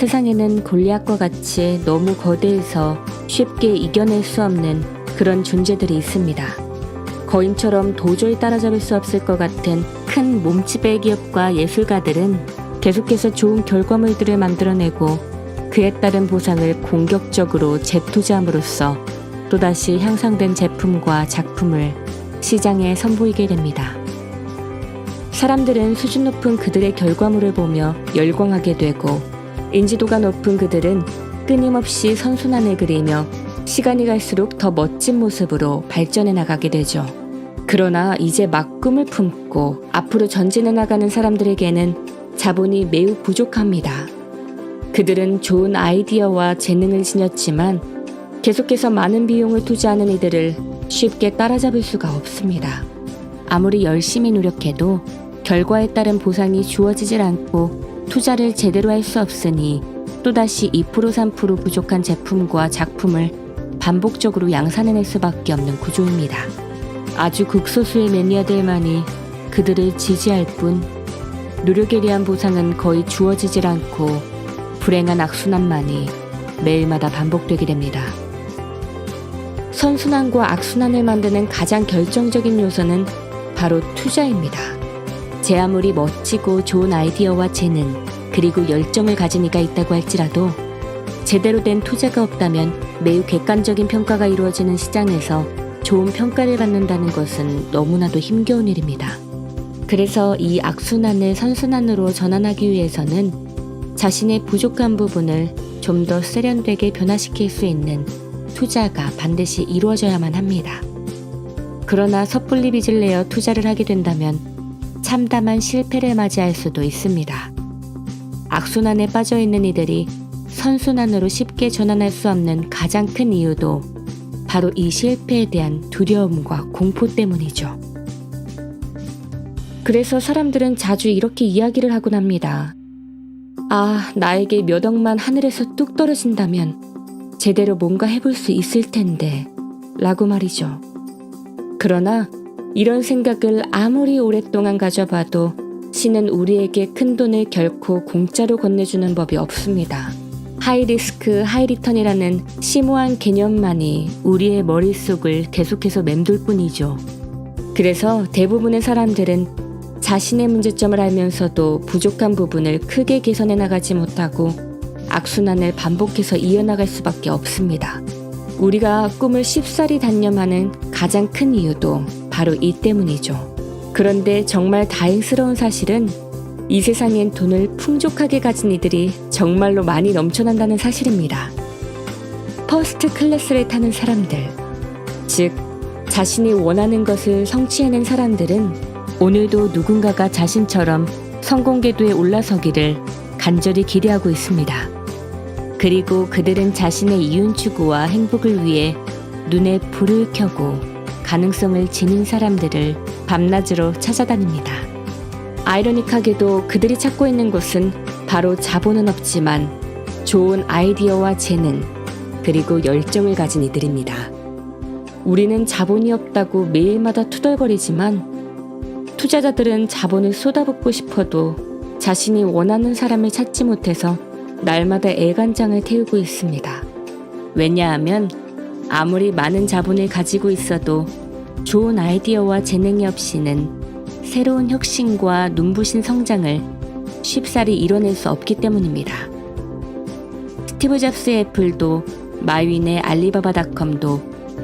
세상에는 골리앗과 같이 너무 거대해서 쉽게 이겨낼 수 없는 그런 존재들이 있습니다. 거인처럼 도저히 따라잡을 수 없을 것 같은 큰 몸집의 기업과 예술가들은 계속해서 좋은 결과물들을 만들어내고 그에 따른 보상을 공격적으로 재투자함으로써 또다시 향상된 제품과 작품을 시장에 선보이게 됩니다. 사람들은 수준 높은 그들의 결과물을 보며 열광하게 되고 인지도가 높은 그들은 끊임없이 선순환을 그리며 시간이 갈수록 더 멋진 모습으로 발전해 나가게 되죠. 그러나 이제 막 꿈을 품고 앞으로 전진해 나가는 사람들에게는 자본이 매우 부족합니다. 그들은 좋은 아이디어와 재능을 지녔지만 계속해서 많은 비용을 투자하는 이들을 쉽게 따라잡을 수가 없습니다. 아무리 열심히 노력해도 결과에 따른 보상이 주어지질 않고 투자를 제대로 할 수 없으니 또다시 2% 3% 부족한 제품과 작품을 반복적으로 양산해낼 수밖에 없는 구조입니다. 아주 극소수의 매니아들만이 그들을 지지할 뿐 노력에 대한 보상은 거의 주어지질 않고 불행한 악순환만이 매일마다 반복되게 됩니다. 선순환과 악순환을 만드는 가장 결정적인 요소는 바로 투자입니다. 제 아무리 멋지고 좋은 아이디어와 재능 그리고 열정을 가진 이가 있다고 할지라도 제대로 된 투자가 없다면 매우 객관적인 평가가 이루어지는 시장에서 좋은 평가를 받는다는 것은 너무나도 힘겨운 일입니다. 그래서 이 악순환을 선순환으로 전환하기 위해서는 자신의 부족한 부분을 좀 더 세련되게 변화시킬 수 있는 투자가 반드시 이루어져야만 합니다. 그러나 섣불리 빚을 내어 투자를 하게 된다면 참담한 실패를 맞이할 수도 있습니다. 악순환에 빠져있는 이들이 선순환으로 쉽게 전환할 수 없는 가장 큰 이유도 바로 이 실패에 대한 두려움과 공포 때문이죠. 그래서 사람들은 자주 이렇게 이야기를 하곤 합니다. 아, 나에게 몇 억만 하늘에서 뚝 떨어진다면 제대로 뭔가 해볼 수 있을 텐데 라고 말이죠. 그러나 이런 생각을 아무리 오랫동안 가져봐도 신은 우리에게 큰 돈을 결코 공짜로 건네주는 법이 없습니다. 하이리스크 하이리턴이라는 심오한 개념만이 우리의 머릿속을 계속해서 맴돌 뿐이죠. 그래서 대부분의 사람들은 자신의 문제점을 알면서도 부족한 부분을 크게 개선해 나가지 못하고 악순환을 반복해서 이어나갈 수밖에 없습니다. 우리가 꿈을 쉽사리 단념하는 가장 큰 이유도 바로 이 때문이죠. 그런데 정말 다행스러운 사실은 이 세상엔 돈을 풍족하게 가진 이들이 정말로 많이 넘쳐난다는 사실입니다. 퍼스트 클래스를 타는 사람들, 즉 자신이 원하는 것을 성취해낸 사람들은 오늘도 누군가가 자신처럼 성공 궤도에 올라서기를 간절히 기대하고 있습니다. 그리고 그들은 자신의 이윤 추구와 행복을 위해 눈에 불을 켜고 가능성을 지닌 사람들을 밤낮으로 찾아다닙니다. 아이러니하게도 그들이 찾고 있는 곳은 바로 자본은 없지만 좋은 아이디어와 재능, 그리고 열정을 가진 이들입니다. 우리는 자본이 없다고 매일마다 투덜거리지만 투자자들은 자본을 쏟아붓고 싶어도 자신이 원하는 사람을 찾지 못해서 날마다 애간장을 태우고 있습니다. 왜냐하면 아무리 많은 자본을 가지고 있어도 좋은 아이디어와 재능이 없이는 새로운 혁신과 눈부신 성장을 쉽사리 이뤄낼 수 없기 때문입니다. 스티브 잡스의 애플도 마윈의 알리바바닷컴도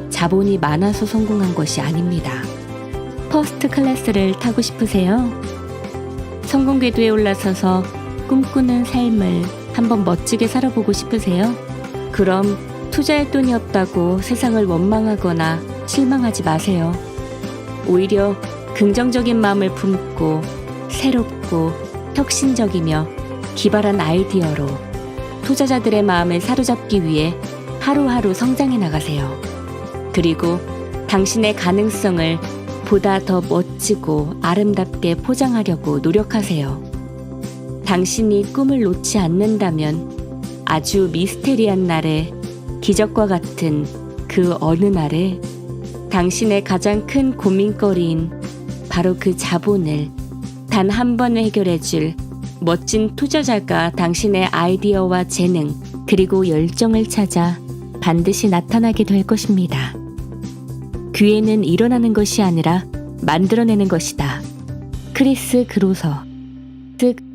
자본이 많아서 성공한 것이 아닙니다. 퍼스트 클래스를 타고 싶으세요? 성공 궤도에 올라서서 꿈꾸는 삶을 한번 멋지게 살아보고 싶으세요? 그럼 투자할 돈이 없다고 세상을 원망하거나 실망하지 마세요. 오히려 긍정적인 마음을 품고 새롭고 혁신적이며 기발한 아이디어로 투자자들의 마음을 사로잡기 위해 하루하루 성장해 나가세요. 그리고 당신의 가능성을 보다 더 멋지고 아름답게 포장하려고 노력하세요. 당신이 꿈을 놓지 않는다면 아주 미스테리한 날에 기적과 같은 그 어느 날에 당신의 가장 큰 고민거리인 바로 그 자본을 단 한 번에 해결해줄 멋진 투자자가 당신의 아이디어와 재능, 그리고 열정을 찾아 반드시 나타나게 될 것입니다. 기회는 일어나는 것이 아니라 만들어내는 것이다. 크리스 그로서, 즉